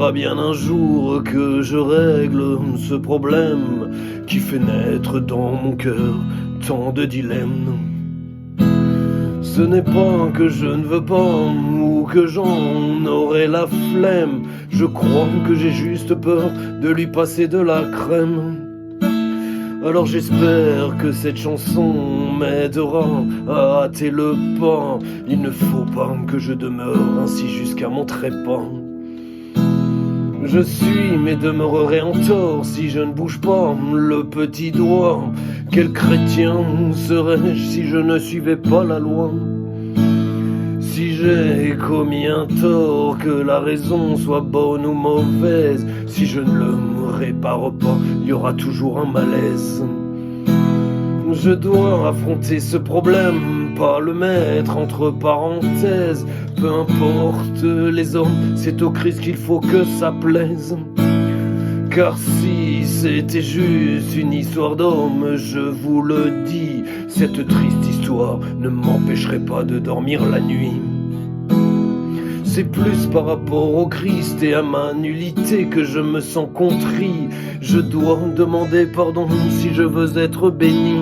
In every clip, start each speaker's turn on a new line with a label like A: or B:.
A: faudra bien un jour que je règle ce problème qui fait naître dans mon cœur tant de dilemmes. Ce n'est pas que je ne veux pas ou que j'en aurai la flemme. Je crois que j'ai juste peur de lui passer de la crème. Alors j'espère que cette chanson m'aidera à hâter le pas. Il ne faut pas que je demeure ainsi jusqu'à mon trépas. Je suis mais demeurerai en tort si je ne bouge pas le petit doigt. Quel chrétien serais-je si je ne suivais pas la loi? Si j'ai commis un tort, que la raison soit bonne ou mauvaise, si je ne le répare pas, il y aura toujours un malaise. Je dois affronter ce problème, pas le mettre entre parenthèses. Peu importe les hommes, c'est au Christ qu'il faut que ça plaise. Car si c'était juste une histoire d'homme, je vous le dis, cette triste histoire ne m'empêcherait pas de dormir la nuit. C'est plus par rapport au Christ et à ma nullité que je me sens contrit. Je dois demander pardon si je veux être béni.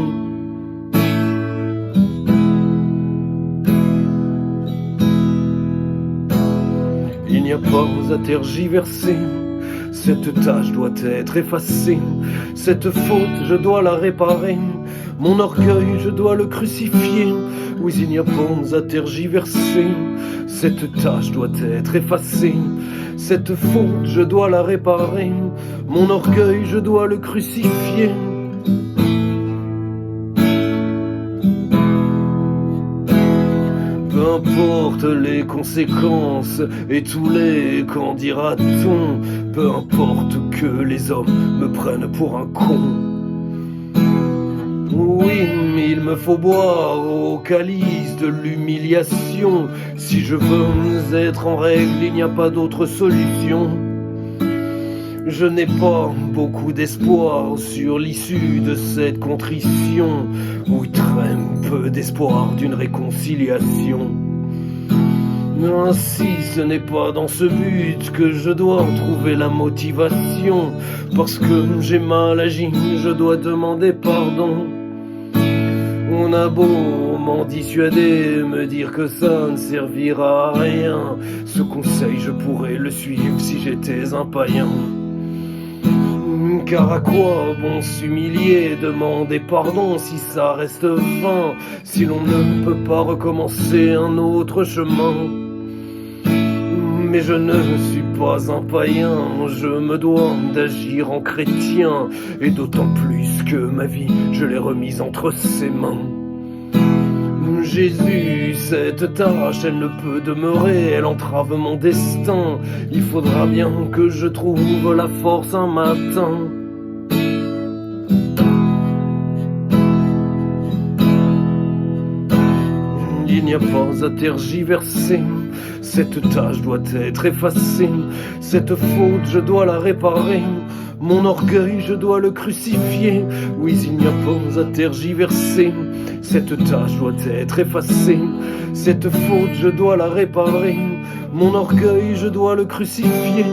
A: Il n'y a pas à tergiverser. Cette tâche doit être effacée, cette faute je dois la réparer, mon orgueil je dois le crucifier. Oui, il n'y a pas à tergiverser, cette tâche doit être effacée, cette faute je dois la réparer, mon orgueil je dois le crucifier. Peu importe les conséquences et tous les qu'en dira-t-on, peu importe que les hommes me prennent pour un con. Oui, mais il me faut boire au calice de l'humiliation. Si je veux être en règle, il n'y a pas d'autre solution. Je n'ai pas beaucoup d'espoir sur l'issue de cette contrition. Oui, très peu d'espoir d'une réconciliation. Ainsi, ce n'est pas dans ce but que je dois trouver la motivation. Parce que j'ai mal agi, je dois demander pardon. On a beau m'en dissuader, me dire que ça ne servira à rien. Ce conseil, je pourrais le suivre si j'étais un païen. Car à quoi bon s'humilier, demander pardon si ça reste vain, si l'on ne peut pas recommencer un autre chemin. Mais je ne suis pas un païen, je me dois d'agir en chrétien, et d'autant plus que ma vie, je l'ai remise entre ses mains. Jésus, cette tâche, elle ne peut demeurer, elle entrave mon destin. Il faudra bien que je trouve la force un matin. Il n'y a pas à tergiverser, cette tâche doit être effacée, cette faute je dois la réparer, mon orgueil je dois le crucifier. Oui, il n'y a pas à tergiverser, cette tâche doit être effacée, cette faute je dois la réparer, mon orgueil je dois le crucifier.